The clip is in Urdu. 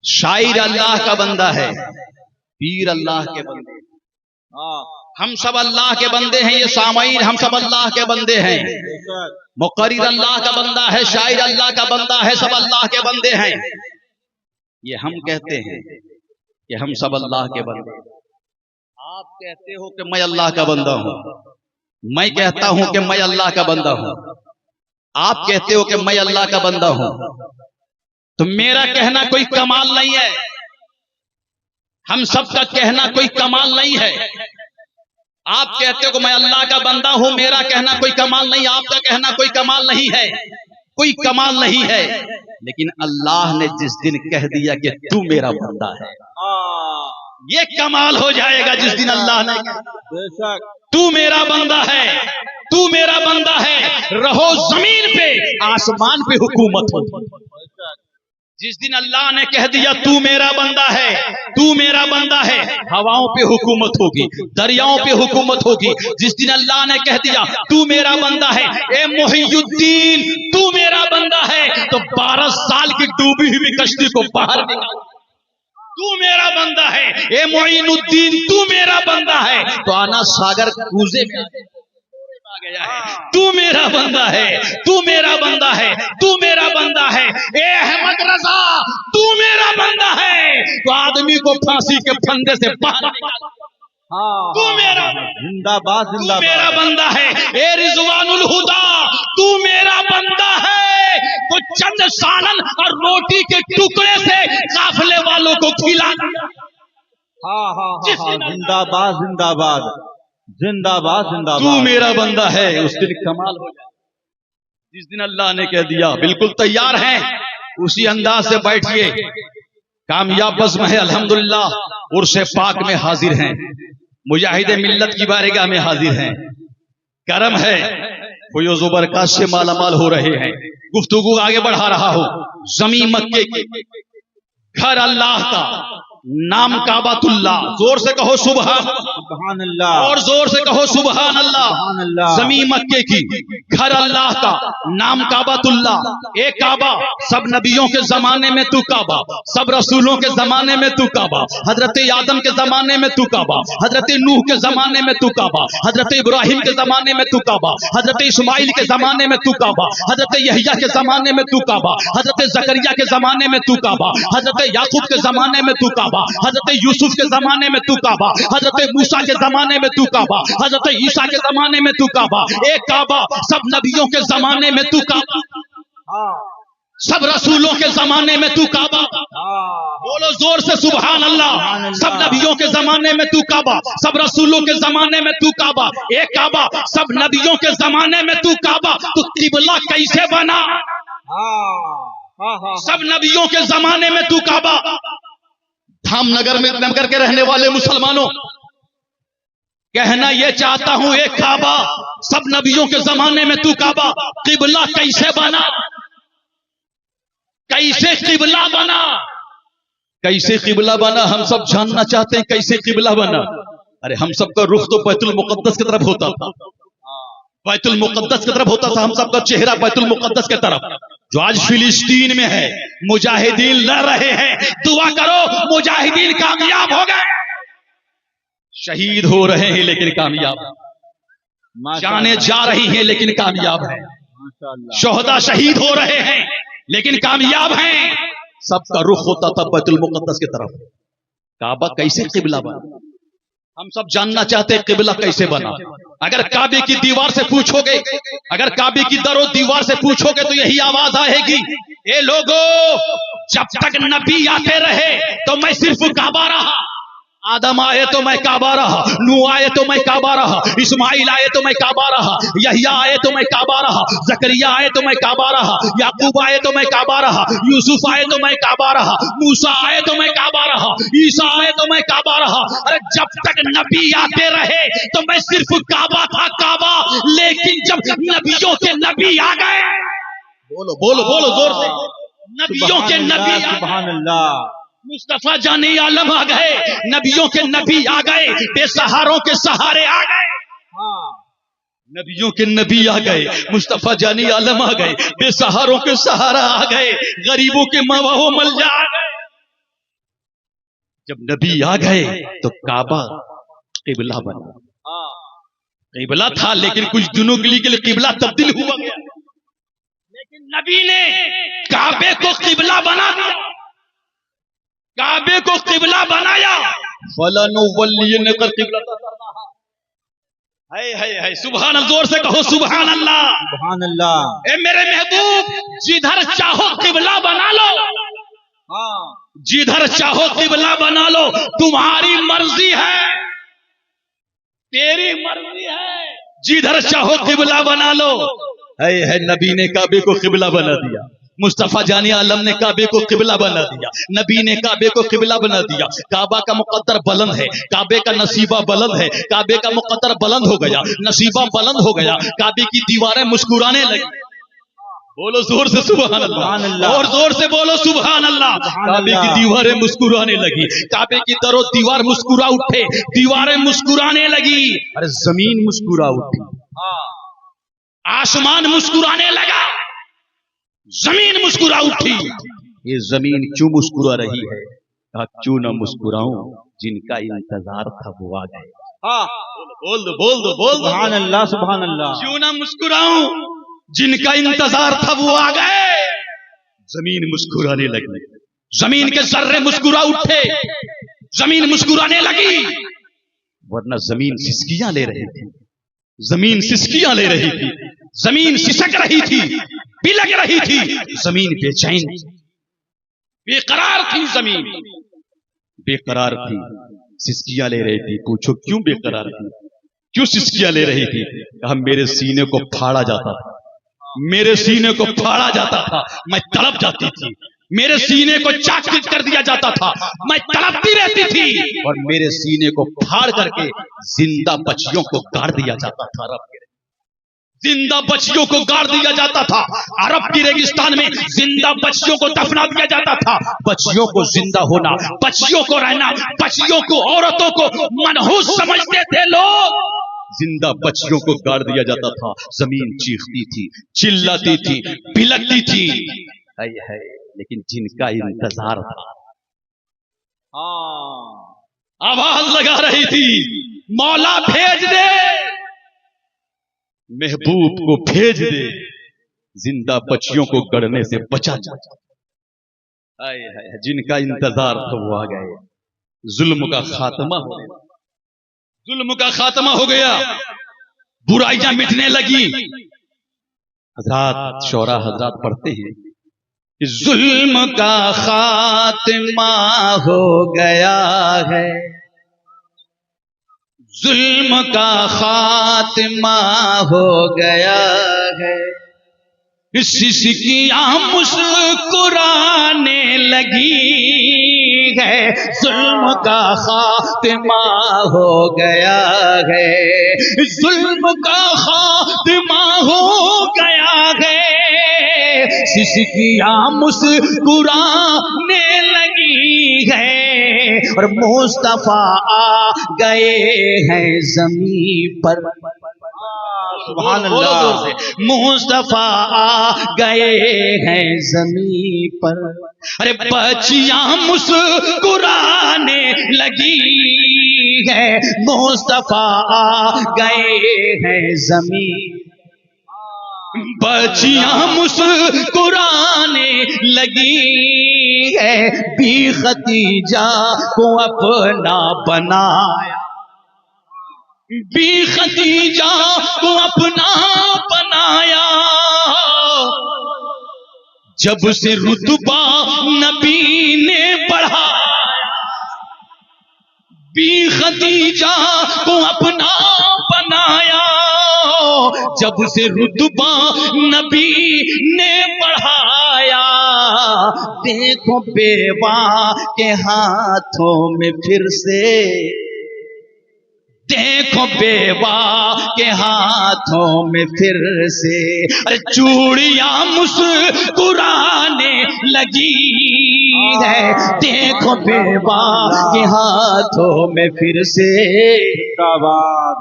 شاعر اللہ کا بندہ ہے، پیر اللہ کے بندے، ہم سب اللہ کے بندے ہیں، یہ سامعین ہم سب اللہ کے بندے ہیں، مقرر اللہ کا بندہ ہے، شاعر اللہ کا بندہ ہے، سب اللہ کے بندے ہیں۔ یہ ہم کہتے ہیں کہ ہم سب اللہ کے بندے ہیں، آپ کہتے ہو کہ میں اللہ کا بندہ ہوں، میں کہتا ہوں کہ میں اللہ کا بندہ ہوں، آپ کہتے ہو کہ میں اللہ کا بندہ ہوں، تو میرا کہنا کوئی کمال نہیں ہے، ہم سب کا کہنا کوئی کمال نہیں ہے۔ آپ کہتے ہو کہ میں اللہ کا بندہ ہوں، میرا کہنا کوئی کمال نہیں، آپ کا کہنا کوئی کمال نہیں ہے، کوئی کمال نہیں ہے، لیکن اللہ نے جس دن کہہ دیا کہ تو میرا بندہ ہے، یہ کمال ہو جائے گا جس دن اللہ نے تو میرا بندہ ہے، تو میرا بندہ ہے، رہو زمین پہ آسمان پہ حکومت ہو۔ جس دن اللہ نے کہہ دیا تو میرا بندہ ہے، تو میرا بندہ ہے، ہواؤں پہ حکومت ہوگی، دریاؤں پہ حکومت ہوگی۔ جس دن اللہ نے کہہ دیا تو میرا بندہ ہے، اے محی الدین تو میرا بندہ ہے، تو 12 سال کی ڈوبی ہوئی کشتی کو باہر نکال، تو میرا بندہ ہے، اے معین الدین تو میرا بندہ ہے، تو آنا ساگر کوزے میں گیا ہے، تو میرا بندہ ہے، تو میرا بندہ ہے، تو میرا بندہ ہے، اے احمد رضا تو میرا بندہ ہے، تو آدمی کو پھانسی کے پھندے سے باہر نکالا، تو میرا زندہ باد زندہ تو میرا بندہ ہے، اے رضوان الہدا تو میرا بندہ ہے، تو چند سالن اور روٹی کے ٹکڑے سے قافلے والوں کو کھلا دیا۔ زندہ باد زندہ باد زندہ باد زندہ تو باد۔ میرا بندہ ہے، اس دن کمال ہو جائے جس دن اللہ نے کہہ دیا۔ بالکل تیار ہیں، اسی انداز سے بیٹھیے، کامیاب بزم ہے الحمدللہ، عرش پاک میں حاضر ہیں، مجاہد ملت کی بارگاہ میں حاضر ہیں، کرم ہے، فیوز و برکات سے مالا مال ہو رہے ہیں، گفتگو آگے بڑھا رہا ہوں۔ زمین مکے کی، گھر اللہ کا، نام کعبۃ اللہ، زور سے کہو سبحان اللہ، اور زور سے کہو سبحان اللہ۔ سبحان اللہ۔ زمین مکے کی، گھر اللہ کا، نام کعبۃ اللہ، ایک کعبہ، سب نبیوں کے زمانے میں تو کعبہ، سب رسولوں کے زمانے میں تو کعبہ، حضرت آدم کے زمانے میں تو کعبہ، حضرت نوح کے زمانے میں تو کعبہ، حضرت ابراہیم کے زمانے میں تو کعبہ، حضرت اسماعیل کے زمانے میں تو کعبہ، حضرت یحییٰ کے زمانے میں تو کعبہ، حضرت زکریا کے زمانے میں تو کعبہ، حضرت یعقوب کے زمانے میں تو کعبہ، حضرت یوسف کے زمانے میں تو کعبہ، حضرت موسیٰ کے زمانے میں تو کعبہ، حضرت عیسیٰ کے زمانے میں تو کعبہ، ایک کعبہ، سب نبیوں کے زمانے میں تو کعبہ، سب رسولوں کے زمانے میں تو کعبہ، بولو زور سے سبحان اللہ۔ سب نبیوں کے زمانے میں تو کعبہ، سب رسولوں کے زمانے میں تو کعبہ، ایک کعبہ، سب نبیوں کے زمانے میں تو کعبہ، تو قبلہ کیسے بنا؟ سب نبیوں کے زمانے میں تو کعبہ۔ دھام نگر کے رہنے والے مسلمانوں، کہنا یہ چاہتا ہوں، ایک کعبہ، سب نبیوں کے زمانے میں تو کعبہ، قبلہ کیسے بنا؟ کیسے قبلہ بنا؟ کیسے قبلہ بنا؟ ہم سب جاننا چاہتے ہیں کیسے قبلہ بنا۔ ارے ہم سب کا رخ تو بیت المقدس کی طرف ہوتا تھا، بیت المقدس کی طرف ہوتا تھا، ہم سب کا چہرہ بیت المقدس کی طرف، جو آج فلسطین میں ہے، مجاہدین لڑ رہے ہیں، دعا کرو مجاہدین کامیاب ہو گئے، شہید ہو رہے ہیں لیکن کامیاب، جانیں جا رہی ہیں لیکن کامیاب ہیں، شہداء شہید ہو رہے ہیں لیکن کامیاب ہیں۔ سب کا رخ ہوتا تھا بیت المقدس کی طرف۔ کعبہ کیسے قبلہ بنا؟ ہم سب جاننا چاہتے ہیں قبلہ کیسے بنا۔ اگر کعبے کی دیوار سے پوچھو گے، اگر کعبے کی در و دیوار سے پوچھو گے تو یہی آواز آئے گی، اے لوگو جب تک نبی آتے رہے تو میں صرف کعبہ رہا، آدم آئے تو میں کعبہ رہا، نوح آئے تو میں کعبہ رہا، اسماعیل آئے تو میں کعبہ رہا، یحییٰ آئے تو میں کعبہ رہا، زکریا آئے تو میں کعبہ رہا، یعقوب آئے تو میں کعبہ رہا، یوسف آئے تو میں کعبہ رہا، موسیٰ آئے تو میں کعبہ رہا، عیسیٰ آئے تو میں کعبہ رہا۔ ارے جب تک نبی آتے رہے تو میں صرف کعبہ تھا، کعبہ، لیکن جب نبیوں کے نبی آ گئے، بولو بولو بولو زور سے، نبیوں کے نبی، سبحان اللہ، مصطفیٰ جان عالم آ گئے، نبیوں کے نبی آ گئے، بے سہاروں کے سہارے آ گئے، نبیوں کے نبی آ گئے، مصطفیٰ جان عالم آ گئے، بے سہاروں کے سہارا آ گئے، غریبوں کے ماں و ملجا آ گئے۔ جب نبی آ گئے تو کعبہ قبلہ بنا. قبلہ تھا لیکن کچھ دنوں کے لیے قبلہ تبدیل ہوا گیا، لیکن نبی نے کعبے کو قبلہ بنا دیا، کعبے کو قبلہ بنایا. فَلَنُوَلِّيَنَّكَ قِبْلَةً ہے سبحان اللہ، زور سے کہو سبحان اللہ. سبحان اللہ. اے میرے محبوب، جدھر چاہو قبلہ بنا لو، جدھر چاہو قبلہ بنا لو، تمہاری مرضی ہے، تیری مرضی ہے، جدھر چاہو قبلہ بنا لو. ہے نبی نے کعبے کو قبلہ بنا دیا، مصطفیٰ جان عالم نے کعبے کو قبلہ بنا دیا، نبی نے کعبے کو قبلہ بنا دیا. کعبہ کا مقدر بلند ہے، کعبے کا نصیبہ بلند ہے، کعبے کا مقدر بلند ہو گیا، نصیبہ بلند ہو گیا، کعبے کی دیواریں مسکرانے لگی. بولو زور سے سبحان اللہ، اور زور سے بولو سبحان اللہ. کعبے کی دیواریں مسکرانے لگی، کعبے کی در و دیوار مسکرا اٹھے، دیواریں مسکرانے لگی. ارے زمین مسکرا اٹھی، آسمان مسکرانے لگا، زمین مسکرا اٹھی. یہ زمین کیوں مسکرا رہی ہے؟ کہا کیوں نہ مسکراؤں، جن کا انتظار تھا وہ آ گئے. بول دو بول دو بول دو، سبحان اللہ سبحان اللہ. کیوں نہ مسکراؤں، جن کا انتظار تھا وہ آ گئے. زمین مسکرانے لگی، زمین کے ذرے مسکرا اٹھے، زمین مسکرانے لگی. ورنہ زمین سسکیاں لے رہی تھی، زمین سسکیاں لے رہی تھی، زمین سسک رہی تھی، بلک رہی تھی. زمین بے چین بے قرار تھی، زمین بے قرار تھی، سسکیاں لے رہی تھی. پوچھو کیوں بے قرار تھی، کیوں سسکیاں لے رہی تھی؟ کہا میرے سینے کو پھاڑا جاتا تھا، میرے سینے کو پھاڑا جاتا تھا، میں تڑپ جاتی تھی. میرے سینے کو چاک کر دیا جاتا تھا، میں تڑپتی رہتی تھی. اور میرے سینے کو پھاڑ کر کے زندہ بچیوں کو گاڑ دیا جاتا تھا. عرب کے زندہ بچیوں کو گاڑ دیا جاتا تھا، عرب کی ریگستان میں زندہ بچیوں کو دفنا دیا جاتا تھا. بچیوں کو زندہ ہونا، بچیوں کو رہنا، بچیوں کو، عورتوں کو منحوس سمجھتے تھے لوگ. زندہ بچیوں کو گاڑ دیا جاتا تھا. زمین چیختی تھی، چلاتی تھی، بلکتی تھی. ہے لیکن جن کا انتظار تھا، آواز لگا رہی تھی مولا بھیج دے، محبوب کو بھیج دے، زندہ بچیوں کو گڑنے سے بچا جا. جن کا انتظار تھا وہ آ گئے. ظلم کا خاتمہ ہو گیا، ظلم کا خاتمہ ہو گیا، برائیاں مٹنے لگی. حضرات شعراء حضرات پڑھتے ہیں کہ ظلم کا خاتمہ ہو گیا ہے، ظلم کا خاتمہ ہو گیا ہے. سسکیاں مسکرانے لگی ہے، ظلم کا خاتمہ ہو گیا ہے، ظلم کا خاتمہ ہو گیا ہے. سسکیاں مسکرانے لگی ہے، اور مصطفیٰ آ گئے ہیں زمین پر. سبحان اللہ. مصطفیٰ آ گئے ہیں زمین پر. ارے بچیاں مسکرانے لگی ہے، مصطفیٰ آ گئے ہیں زمین. بچیاں مسکرانے لگی ہے، بی ختیجہ کو اپنا بنایا، بی ختیجہ کو اپنا بنایا. جب سے رتبہ نبی نے بڑھایا، بی ختیجہ کو اپنا بنایا. جب سے رتبہ نبی نے بڑھایا، دیکھو بیوہ کے ہاتھوں میں پھر سے، دیکھو بیوہ کے ہاتھوں میں پھر سے چوڑیاں مسکرانے لگی ہے. دیکھو بیوہ کے ہاتھوں میں پھر سے، زندہ باد